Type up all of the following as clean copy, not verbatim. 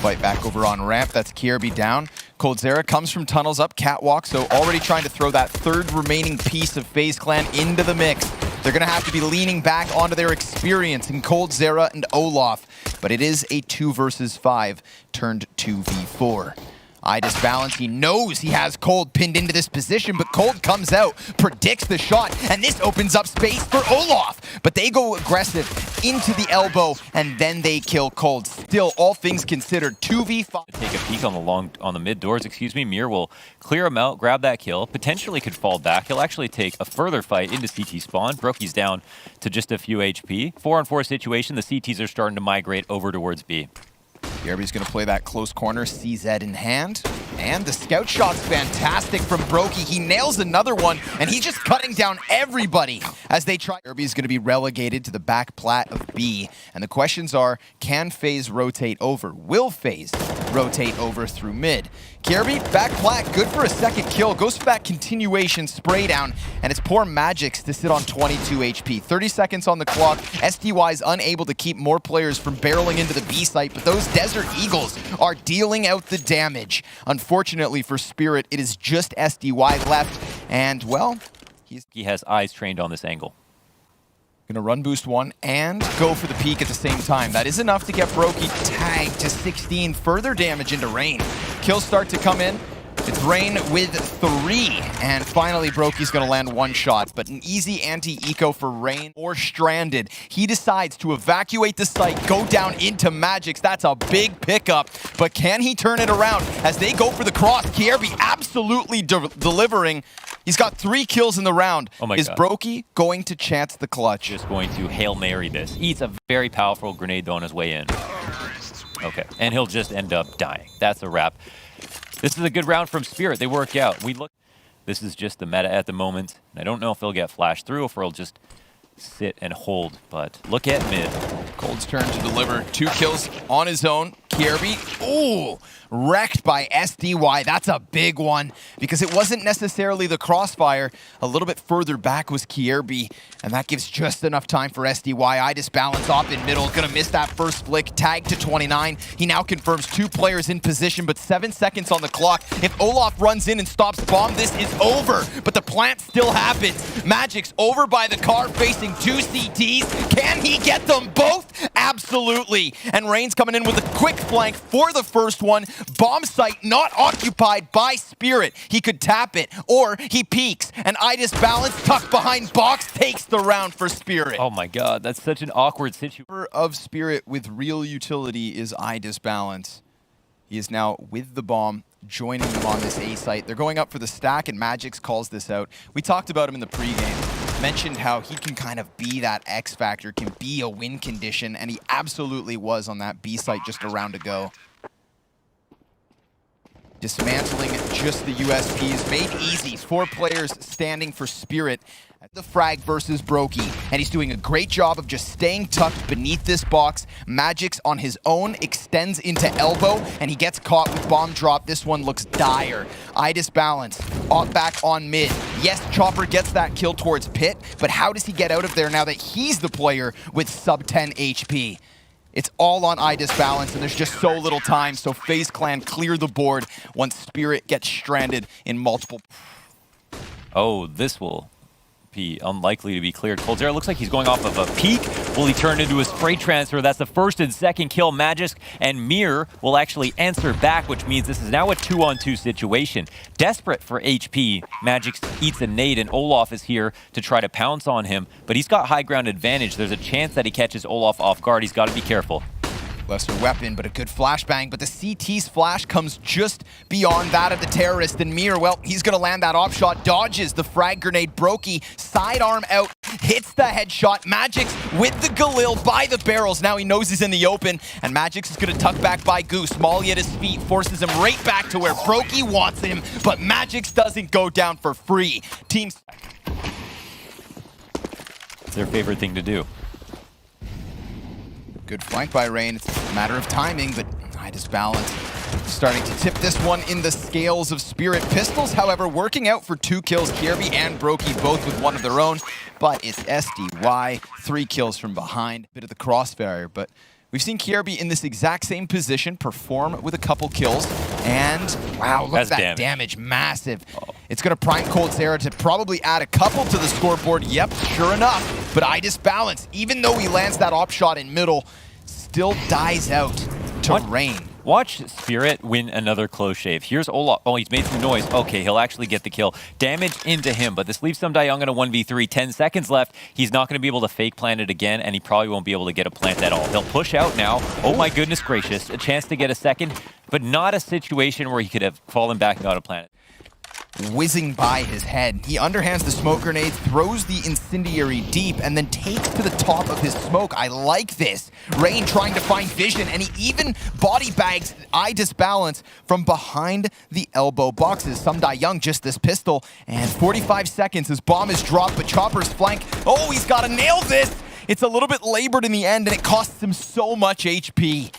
fight back over on ramp. That's Kierby down. coldzera comes from tunnels up catwalk, so already trying to throw that third remaining piece of FaZe Clan into the mix. They're going to have to be leaning back onto their experience in coldzera and Olaf, but it is a 2 versus 5 turned 2v4. Balance, he knows he has Cold pinned into this position, but Cold comes out, predicts the shot, and this opens up space for Olaf. But they go aggressive into the elbow, and then they kill Cold. Still, all things considered, 2v5. Take a peek on the mid doors, Mir will clear him out, grab that kill, potentially could fall back. He'll actually take a further fight into CT spawn. Brokey's down to just a few HP. 4-on-4 situation, the CTs are starting to migrate over towards B. Kierby's going to play that close corner, CZ in hand. And the scout shot's fantastic from Brokey. He nails another one, and he's just cutting down everybody as they try. Kierby's going to be relegated to the back plat of B. And the questions are, can FaZe rotate over? Will FaZe rotate over through mid? Kierby, back plat, good for a second kill. Goes for that continuation spray down, and it's poor Magix to sit on 22 HP. 30 seconds on the clock. SDY's unable to keep more players from barreling into the B site, but those Desert Eagles are dealing out the damage. Unfortunately for Spirit, it is just SDY left, and well, he has eyes trained on this angle. Gonna run boost one and go for the peek at the same time. That is enough to get Brokey tagged to 16. Further damage into Rain. Kills start to come in. It's Rain with 3. And finally, Brokey's gonna land one shot. But an easy anti-eco for Rain. Or stranded. He decides to evacuate the site, go down into Magix. That's a big pickup. But can he turn it around as they go for the cross? Kierby absolutely delivering. He's got 3 kills in the round. Oh my God. Is Brokey going to chance the clutch? Just going to Hail Mary this. Eats a very powerful grenade on his way in. Okay, and he'll just end up dying. That's a wrap. This is a good round from Spirit. They work out. This is just the meta at the moment. I don't know if they'll get flashed through or if he'll just sit and hold, but look at mid. Cold's turn to deliver 2 kills on his own. Kierby, ooh, wrecked by SDY. That's a big one because it wasn't necessarily the crossfire. A little bit further back was Kierby, and that gives just enough time for SDY. Balance off in middle, gonna miss that first flick, tagged to 29. He now confirms 2 players in position, but 7 seconds on the clock. If Olaf runs in and stops bomb, this is over, but the plant still happens. Magix over by the car, facing 2 CTs. Can he get them both? Absolutely. And Rain's coming in with a quick flank for the first one. Bomb site not occupied by Spirit. He could tap it, or he peeks, and Balance tucked behind box takes the round for Spirit. Oh my God, that's such an awkward situation. Of Spirit with real utility is Balance. He is now with the bomb, joining them on this A site. They're going up for the stack, and Magix calls this out. We talked about him in the pregame. Mentioned how he can kind of be that X factor, can be a win condition, and he absolutely was on that B site just a round ago. Dismantling just the USPs, made easy. 4 players standing for Spirit. The frag versus Brokey, and he's doing a great job of just staying tucked beneath this box. Magix on his own extends into elbow, and he gets caught with bomb drop. This one looks dire. Balance back on mid. Yes, Chopper gets that kill towards Pit, but how does he get out of there now that he's the player with sub 10 HP? It's all on Balance, and there's just so little time, so FaZe Clan clear the board once Spirit gets stranded in multiple... Oh, this will be unlikely to be cleared. coldzera looks like he's going off of a peak. Will he turn into a spray transfer? That's the first and second kill. Magix and Mir will actually answer back, which means this is now a 2-on-2 situation. Desperate for HP, Magix eats a nade, and Olaf is here to try to pounce on him, but he's got high ground advantage. There's a chance that he catches Olaf off guard. He's got to be careful. Lesser weapon, but a good flashbang. But the CT's flash comes just beyond that of the terrorist. And Mir, well, he's going to land that op shot, dodges the frag grenade. Brokey, sidearm out, hits the headshot. Magix with the Galil by the barrels. Now he knows he's in the open, and Magix is going to tuck back by Goose. Molly at his feet forces him right back to where Brokey wants him, but Magix doesn't go down for free. Teams... It's their favorite thing to do. Good flank by Rain. It's a matter of timing, but Balance starting to tip this one in the scales of Spirit. Pistols, however, working out for 2 kills. Kierby and Brokey both with one of their own, but it's SDY, 3 kills from behind. Bit of the crossfire, but We've seen KRB in this exact same position perform with a couple kills. And wow, look at that damage. Massive. It's going to prime coldzera to probably add a couple to the scoreboard. Yep, sure enough. But iDisbalance, even though he lands that op shot in middle, still dies out to Rain. Watch Spirit win another close shave. Here's Olaf. Oh, he's made some noise. Okay, he'll actually get the kill. Damage into him, but this leaves some Young in a 1v3. 10 seconds left. He's not going to be able to fake plant it again, and he probably won't be able to get a plant at all. He'll push out now. Oh my goodness gracious. A chance to get a second, but not a situation where he could have fallen back and got a plant. Whizzing by his head. He underhands the smoke grenade, throws the incendiary deep, and then takes to the top of his smoke. I like this. Rain trying to find vision, and he even body bags iDisbalance from behind the elbow boxes. Young just this pistol, and 45 seconds. His bomb is dropped, but Chopper's flank. Oh, he's got to nail this. It's a little bit labored in the end, and it costs him so much HP.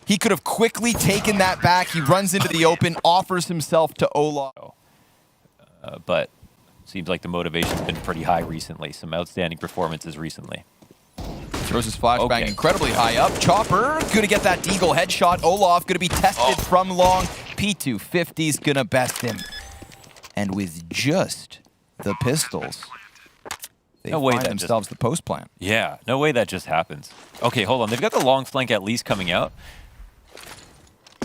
He could have quickly taken that back. He runs into the open, offers himself to Olaf. But seems like the motivation's been pretty high recently. Some outstanding performances recently. Throws his flashbang incredibly high up. Chopper gonna get that deagle headshot. Olaf gonna be tested from long. P250's gonna best him. And with just the pistols, they find themselves the post plant. Yeah, no way that just happens. Okay, hold on. They've got the long flank at least coming out.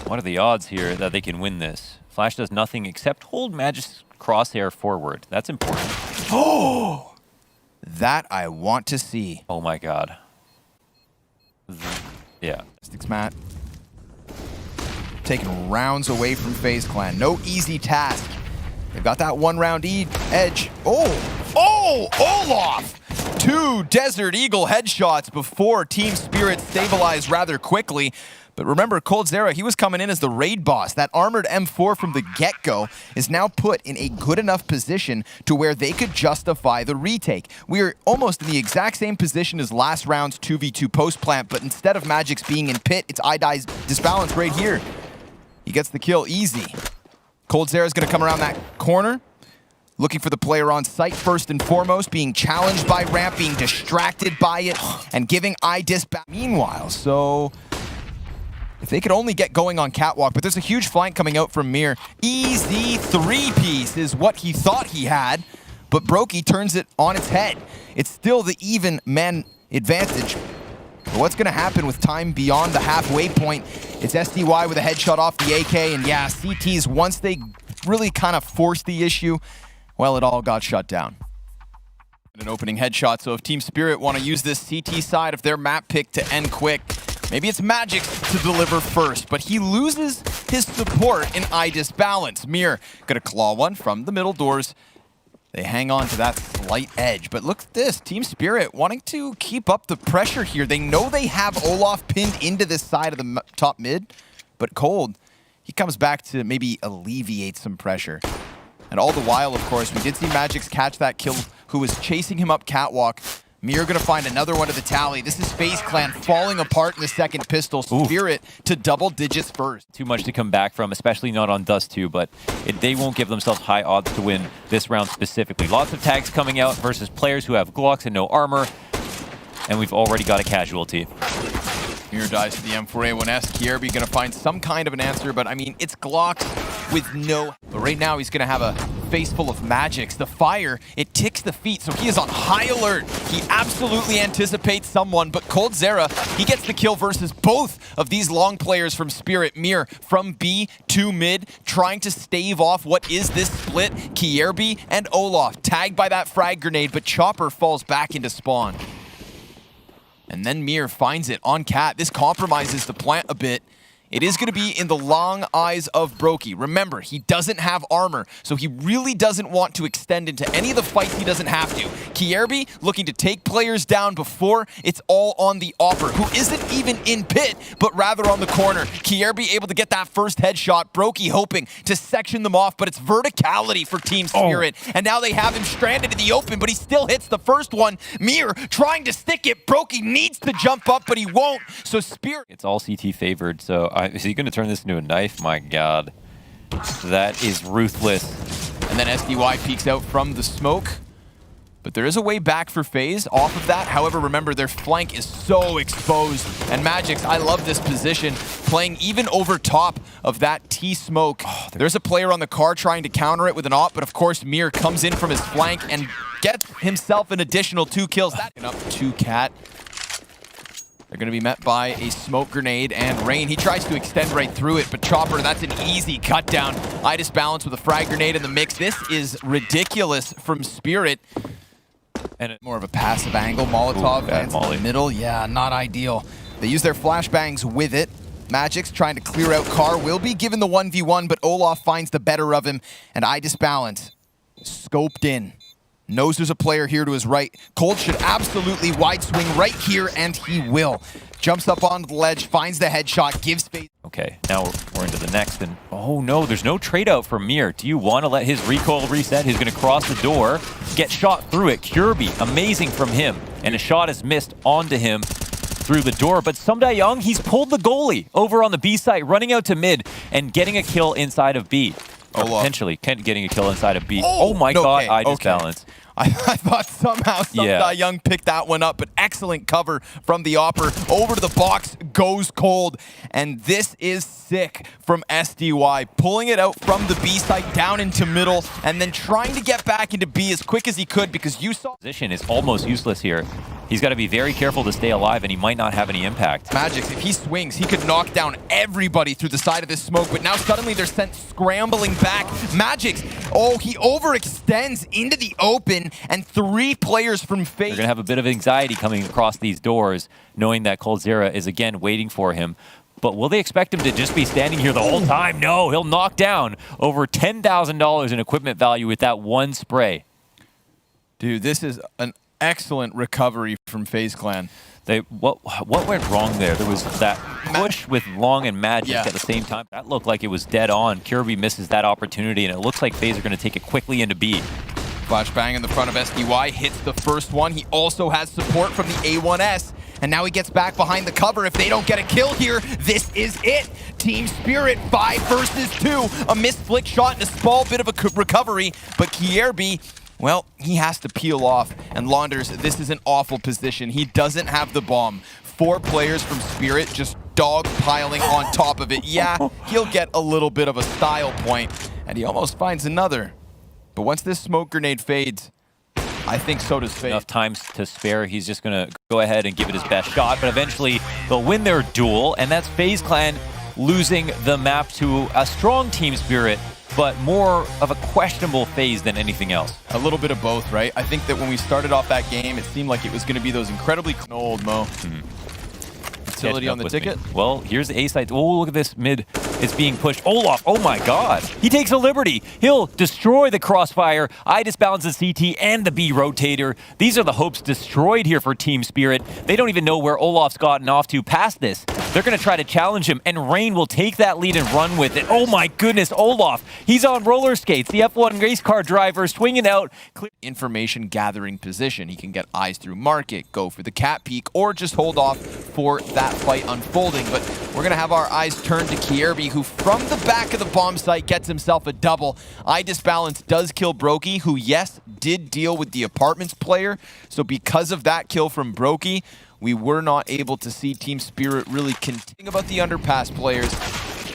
What are the odds here that they can win this? Flash does nothing except hold Magic's crosshair forward. That's important. Oh! That I want to see. Oh my god. Yeah. Sticks Matt. Taking rounds away from FaZe Clan. No easy task. They've got that one round edge. Oh, Olaf! 2 Desert Eagle headshots before Team Spirit stabilized rather quickly. But remember, coldzera, he was coming in as the raid boss. That armored M4 from the get-go is now put in a good enough position to where they could justify the retake. We are almost in the exact same position as last round's 2v2 post-plant, but instead of Magic's being in pit, it's iDisbalance right here. He gets the kill easy. coldzera's going to come around that corner, looking for the player on site first and foremost, being challenged by ramp, being distracted by it, and giving iDisbalance. Meanwhile, so if they could only get going on catwalk, but there's a huge flank coming out from Mir. Easy 3-piece is what he thought he had, but Brokey turns it on its head. It's still the even man advantage. But what's going to happen with time beyond the halfway point? It's SDY with a headshot off the AK, and yeah, CTs, once they really kind of forced the issue, well, it all got shut down. An opening headshot, so if Team Spirit want to use this CT side of their map pick to end quick, maybe it's Magic to deliver first, but he loses his support in iDisbalance. Mir gonna claw one from the middle doors. They hang on to that slight edge, but look at this. Team Spirit wanting to keep up the pressure here. They know they have Olaf pinned into this side of the top mid, but Cold, he comes back to maybe alleviate some pressure. And all the while, of course, we did see Magic's catch that kill, who was chasing him up catwalk. Mir gonna find another one to the tally. This is FaZe Clan falling apart in the second pistol. Spirit to double digits first. Too much to come back from, especially not on Dust 2, but they won't give themselves high odds to win this round specifically. Lots of tags coming out versus players who have Glocks and no armor, and we've already got a casualty. Mir dies to the M4A1S. KRB gonna find some kind of an answer, but I mean, it's Glocks with no... But right now, he's gonna have a face full of Magics. The fire, it ticks the feet, so he is on high alert. He absolutely anticipates someone, but coldzera, he gets the kill versus both of these long players from Spirit. Mir from B to mid, trying to stave off what is this split. KRB and Olaf tagged by that frag grenade, but Chopper falls back into spawn. And then Mir finds it on Cat. This compromises the plant a bit. It is going to be in the long eyes of Brokey. Remember, he doesn't have armor, so he really doesn't want to extend into any of the fights he doesn't have to. KRB looking to take players down before it's all on the Opper, who isn't even in pit, but rather on the corner. KRB able to get that first headshot. Brokey hoping to section them off, but it's verticality for Team Spirit. And now they have him stranded in the open, but he still hits the first one. Mir trying to stick it. Brokey needs to jump up, but he won't. So Spirit... It's all CT favored, so... Is he going to turn this into a knife? My god. That is ruthless. And then SDY peeks out from the smoke. But there is a way back for Faze off of that. However, remember, their flank is so exposed. And Magix, I love this position, playing even over top of that T-smoke. Oh, there's a player on the car trying to counter it with an op, but of course, Mir comes in from his flank and gets himself an additional 2 kills. That up to Cat. They're going to be met by a smoke grenade, and Rain, he tries to extend right through it, but Chopper, that's an easy cut down. Idis balance with a frag grenade in the mix. This is ridiculous from Spirit. And more of a passive angle. Molotov lands in the middle. Yeah, not ideal. They use their flashbangs with it. Magix trying to clear out Car, will be given the 1v1, but Olaf finds the better of him, and Idis balance scoped in. Knows there's a player here to his right. Cold should absolutely wide swing right here, and he will. Jumps up onto the ledge, finds the headshot, gives Faze. Okay, now we're into the next, and oh no, there's no trade out for Mir. Do you want to let his recoil reset? He's going to cross the door, get shot through it. Kirby, amazing from him, and a shot is missed onto him through the door, but Sumda Young, he's pulled the goalie over on the B side, running out to mid and getting a kill inside of B. Or potentially getting a kill inside of B. Oh my god, I just balanced. I thought somehow Sumda Young picked that one up, but excellent cover from the Opper. Over to the box goes Cold, and this is sick from SDY. Pulling it out from the B side down into middle, and then trying to get back into B as quick as he could, because you saw... Position is almost useless here. He's got to be very careful to stay alive, and he might not have any impact. Magix, if he swings, he could knock down everybody through the side of this smoke, but now suddenly they're sent scrambling back. Magix, oh, he overextends into the open, and 3 players from Faze. They're going to have a bit of anxiety coming across these doors, knowing that Coldzera is again waiting for him. But will they expect him to just be standing here the whole time? No, he'll knock down over $10,000 in equipment value with that one spray. Dude, this is an excellent recovery from Faze Clan. What went wrong there? There was that push with Long and Magic at the same time. That looked like it was dead on. Kirby misses that opportunity, and it looks like Faze are going to take it quickly into B. Flashbang in the front of SDY, hits the first one. He also has support from the A1S, and now he gets back behind the cover. If they don't get a kill here, this is it. Team Spirit, 5 versus 2. A missed flick shot and a small bit of a recovery, but Kierby, well, he has to peel off. And Launders, this is an awful position. He doesn't have the bomb. 4 players from Spirit just dog piling on top of it. Yeah, he'll get a little bit of a style point, and he almost finds another. But once this smoke grenade fades, I think so does Faze. Enough time to spare. He's just going to go ahead and give it his best shot, but eventually they'll win their duel, and that's Faze Clan losing the map to a strong Team Spirit, but more of a questionable Faze than anything else. A little bit of both, right? I think that when we started off that game, it seemed like it was going to be those incredibly old Mo. Utility on the ticket. Well, here's the A side. Oh, look at this mid. It's being pushed. Olaf, oh my god. He takes a liberty. He'll destroy the crossfire. Idis balances CT and the B rotator. These are the hopes destroyed here for Team Spirit. They don't even know where Olaf's gotten off to past this. They're going to try to challenge him, and Rain will take that lead and run with it. Oh my goodness, Olaf. He's on roller skates. The F1 race car driver swinging out. Information gathering position. He can get eyes through market, go for the cat peek, or just hold off for that fight unfolding. But we're going to have our eyes turned to Kierby, who from the back of the bomb site gets himself a double. Idis balance does kill Brokey, who, yes, did deal with the apartments player. So because of that kill from Brokey, we were not able to see Team Spirit really continue about the underpass players.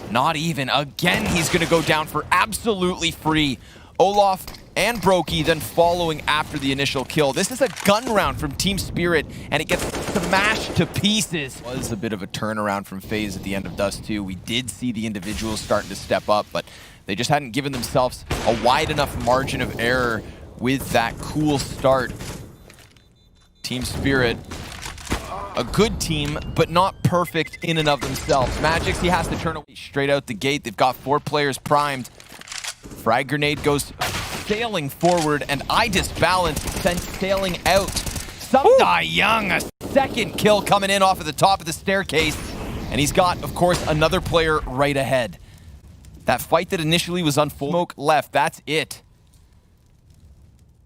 Not even. Again, he's going to go down for absolutely free. Olaf and Brokey then following after the initial kill. This is a gun round from Team Spirit, and it gets smashed to pieces. It was a bit of a turnaround from Faze at the end of Dust 2. We did see the individuals starting to step up, but they just hadn't given themselves a wide enough margin of error with that cool start. Team Spirit, a good team, but not perfect in and of themselves. Magix, he has to turn away straight out the gate. They've got 4 players primed. Frag grenade goes sailing forward, and Idis balance sent sailing out. Sumda Young, a second kill coming in off of the top of the staircase, and he's got, of course, another player right ahead. That fight that initially was unfolding, smoke left, that's it.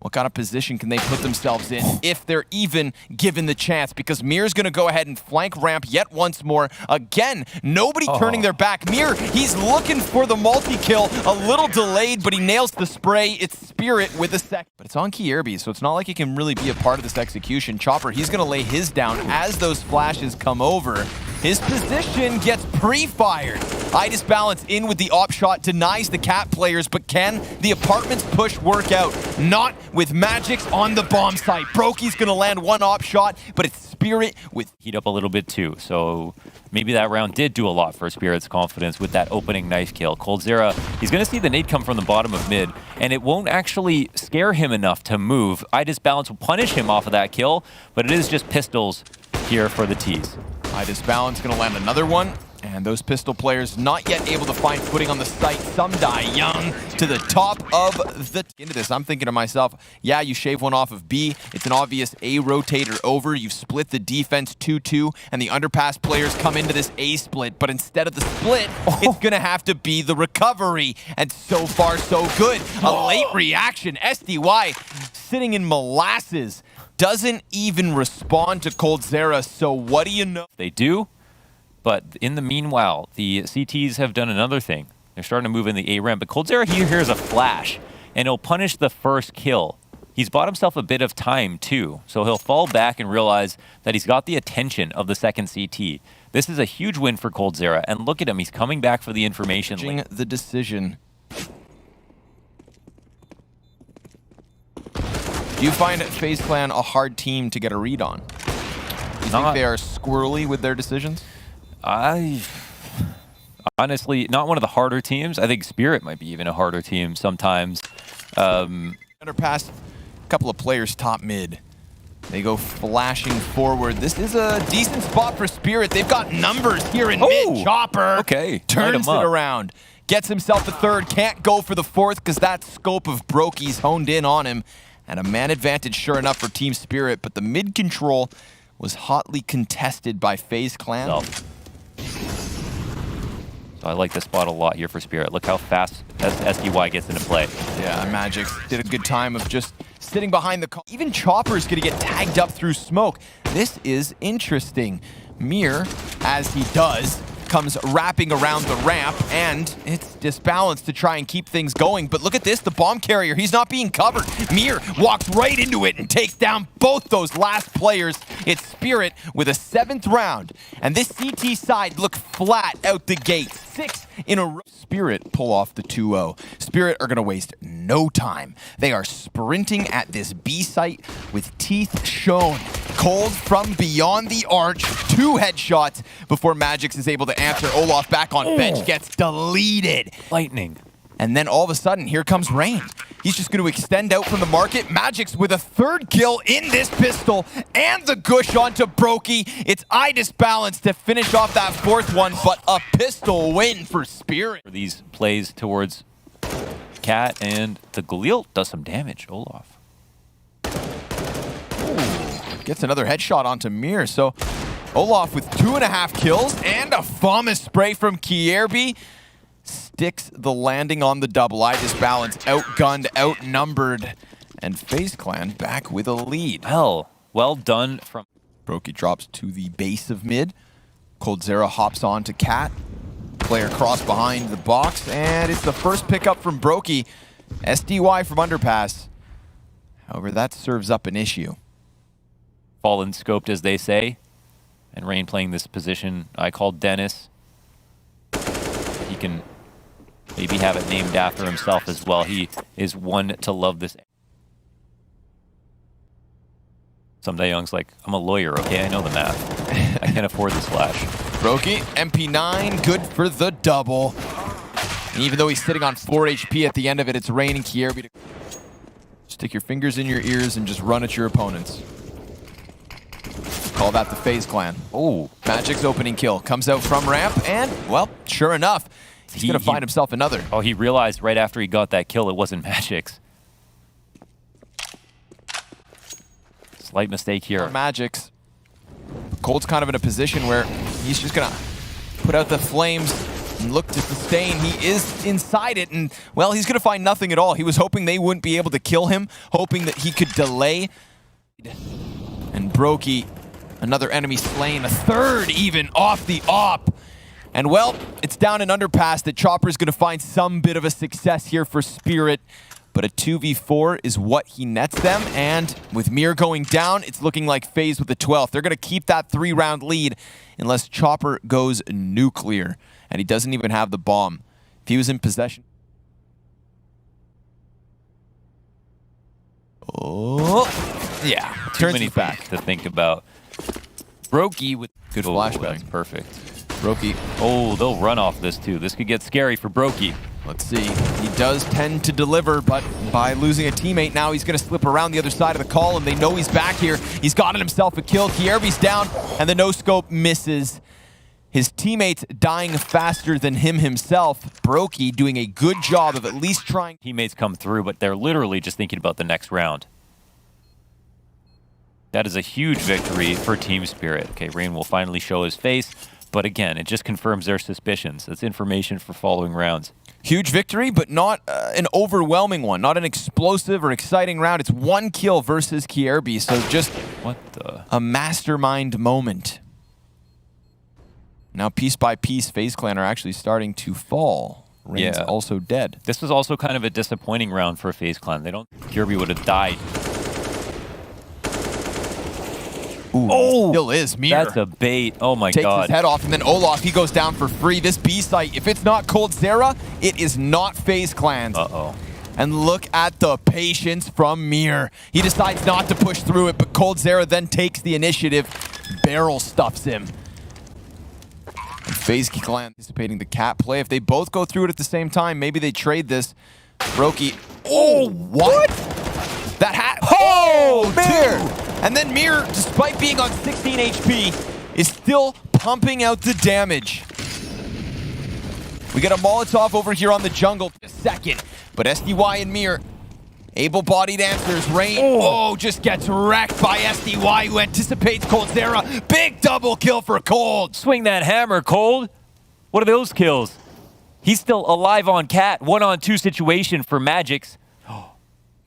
What kind of position can they put themselves in if they're even given the chance? Because Mir's going to go ahead and flank ramp yet once more. Again, nobody turning their back. Mir, he's looking for the multi-kill. A little delayed, but he nails the spray. It's Spirit with a sec. But it's on Kierby, so it's not like he can really be a part of this execution. Chopper, he's going to lay his down as those flashes come over. His position gets pre-fired. Idis Balance in with the op shot, denies the cat players, but can the apartments push work out? Not with Magix on the bomb site. Brokey's gonna land one op shot, but it's Spirit with heat up a little bit too. So maybe that round did do a lot for Spirit's confidence with that opening knife kill. coldzera, he's gonna see the nade come from the bottom of mid, and it won't actually scare him enough to move. Idis Balance will punish him off of that kill, but it is just pistols here for the tease. Idis Balance gonna land another one. And those pistol players not yet able to find footing on the site. Some die young to the top of the... Into this, I'm thinking to myself, yeah, you shave one off of B. It's an obvious A rotator over. You've split the defense 2-2, and the underpass players come into this A split. But instead of the split, it's going to have to be the recovery. And so far, so good. A late reaction. SDY sitting in molasses. Doesn't even respond to coldzera. So what do you know? They do. But in the meanwhile, the CTs have done another thing. They're starting to move in the A ramp, but coldzera here hears a flash, and he'll punish the first kill. He's bought himself a bit of time, too, so he'll fall back and realize that he's got the attention of the second CT. This is a huge win for coldzera, and look at him. He's coming back for the information. The decision. Do you find FaZe Clan a hard team to get a read on? Do you think they are squirrely with their decisions? Honestly, not one of the harder teams. I think Spirit might be even a harder team sometimes. Underpass, a couple of players top mid. They go flashing forward. This is a decent spot for Spirit. They've got numbers here in mid. Chopper turns it around. Gets himself a third. Can't go for the fourth because that scope of Brokey's honed in on him. And a man advantage sure enough for Team Spirit. But the mid control was hotly contested by FaZe Clan. So I like this spot a lot here for Spirit. Look how fast SDY gets into play. Yeah, Magix did a good time of just sitting behind the car. Even Chopper's gonna get tagged up through smoke. This is interesting. Mir, as he does, comes wrapping around the ramp, and it's disbalanced to try and keep things going. But look at this, the bomb carrier, he's not being covered. Mir walks right into it and takes down both those last players. It's Spirit with a 7th round. And this CT side looked flat out the gate. 6 in a row. Spirit pull off the 2-0. Spirit are gonna waste no time. They are sprinting at this B site with teeth shown. Cold from beyond the arch, 2 headshots before Magix is able to answer. Olaf back on bench, gets deleted. Lightning. And then all of a sudden, here comes Rain. He's just going to extend out from the market. Magix with a 3rd kill in this pistol, and the gush onto Brokey. It's Idis Balance to finish off that 4th one, but a pistol win for Spirit. These plays towards Cat, and the Galil does some damage. Olaf. Ooh, gets another headshot onto Mir. So Olaf with 2.5 kills and a FAMAS spray from Kierby. Sticks the landing on the double. Idis Balance outgunned, outnumbered, and FaZe Clan back with a lead. Well done from... Brokey drops to the base of mid. coldzera hops on to Cat. Player cross behind the box, and it's the first pickup from Brokey. SDY from underpass. However, that serves up an issue. Fallen scoped, as they say. And Rain playing this position I called Dennis. He can maybe have it named after himself as well. He is one to love this. Someday Young's like, I'm a lawyer, okay? I know the math. I can't afford this flash. Brokey, MP9, good for the double. And even though he's sitting on 4 HP at the end of it, it's Rain and Kierby to stick your fingers in your ears and just run at your opponents. Call that the FaZe Clan. Oh, Magic's opening kill. Comes out from ramp, and, well, sure enough, he's going to find himself another. Oh, he realized right after he got that kill it wasn't Magic's. Slight mistake here. Magic's. Cold's kind of in a position where he's just going to put out the flames. and look to sustain. He is inside it, and, well, he's going to find nothing at all. He was hoping they wouldn't be able to kill him, hoping that he could delay. And Brokey, another enemy slain, a third even off the op. And, well, it's down an underpass that Chopper's going to find some bit of a success here for Spirit. But a 2v4 is what he nets them, and with Mir going down, it's looking like Faze with the 12th. They're going to keep that 3-round lead unless Chopper goes nuclear, and he doesn't even have the bomb. If he was in possession... Oh, yeah. Too many things to think about. Brokey with good flashbang. That's perfect. Brokey. Oh, they'll run off this too. This could get scary for Brokey. Let's see. He does tend to deliver, but by losing a teammate, now he's going to slip around the other side of the column. They know he's back here. He's gotten himself a kill. Kierby's down, and the no-scope misses. His teammates dying faster than him himself. Brokey doing a good job of at least trying. Teammates come through, but they're literally just thinking about the next round. That is a huge victory for Team Spirit. Okay, Rain will finally show his face, but again, it just confirms their suspicions. That's information for following rounds. Huge victory, but not an overwhelming one. Not an explosive or exciting round. It's 1 kill versus Kierby, so just a mastermind moment. Now, piece by piece, FaZe Clan are actually starting to fall. Rain's also dead. This was also kind of a disappointing round for FaZe Clan. Kierby would have died. Ooh, oh, still is. Mir. That's a bait. Oh my Takes god. His head off, and then Olaf, he goes down for free. This B site, if it's not coldzera, it is not FaZe Clan's. Uh-oh. And look at the patience from Mir. He decides not to push through it, but coldzera then takes the initiative. Barrel stuffs him. And FaZe Clan anticipating the cat play. If they both go through it at the same time, maybe they trade this. Brokey. Oh, what? That hat. Oh, Mir! And then Mir, despite being on 16 HP, is still pumping out the damage. We get a Molotov over here on the jungle. A second, but SDY and Mir, able-bodied answers. Rain, just gets wrecked by SDY, who anticipates coldzera. Big double kill for Cold. Swing that hammer, Cold. What are those kills? He's still alive on Cat. 1-on-2 situation for Magix.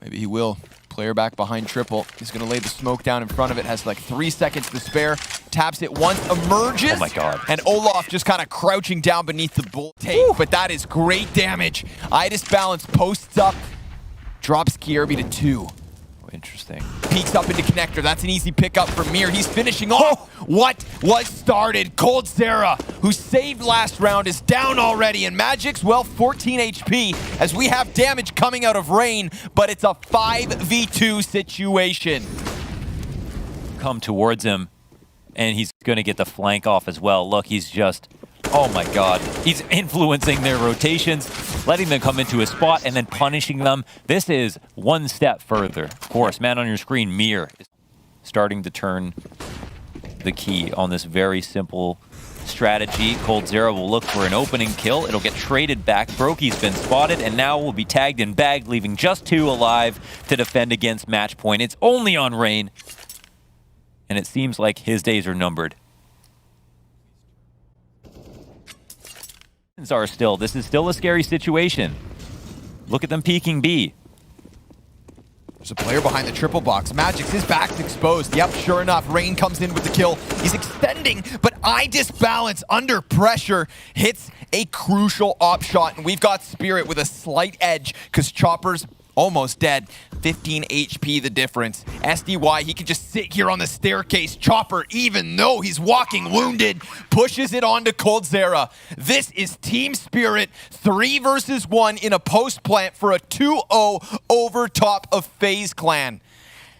Maybe he will. Player back behind triple. He's going to lay the smoke down in front of it. Has like 3 seconds to spare. Taps it once. Emerges. Oh my god. And Olaf just kind of crouching down beneath the bull tape. But that is great damage. Idis Balance posts up. Drops Kierby to 2. Interesting. Peeks up into connector. That's an easy pickup for Mir. He's finishing off what was started. coldzera, who saved last round, is down already. And Magix, well, 14 HP as we have damage coming out of Rain, but it's a 5v2 situation. Come towards him, and he's going to get the flank off as well. Look, he's just... Oh my god. He's influencing their rotations, letting them come into a spot, and then punishing them. This is one step further. Of course, man on your screen, Mir, is starting to turn the key on this very simple strategy. coldzera will look for an opening kill. It'll get traded back. Brokey's been spotted, and now will be tagged and bagged, leaving just 2 alive to defend against match point. It's only on Rain, and it seems like his days are numbered. This is still a scary situation. Look at them peeking B. There's a player behind the triple box. Magix, his back's exposed. Yep, sure enough, Rain comes in with the kill. He's extending, but Idis Balance under pressure hits a crucial op shot, and we've got Spirit with a slight edge because Chopper's almost dead. 15 HP the difference. SDY, he can just sit here on the staircase. Chopper, even though he's walking wounded, pushes it onto coldzera. This is Team Spirit 3 versus 1 in a post plant for a 2-0 over top of FaZe Clan.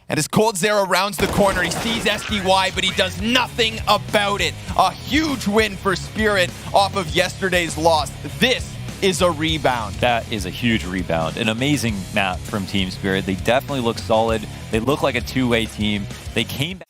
And as coldzera rounds the corner, he sees SDY, but he does nothing about it. A huge win for Spirit off of yesterday's loss. This is a rebound. That is a huge rebound. An amazing map from Team Spirit. They definitely look solid. They look like a two-way team. They came back.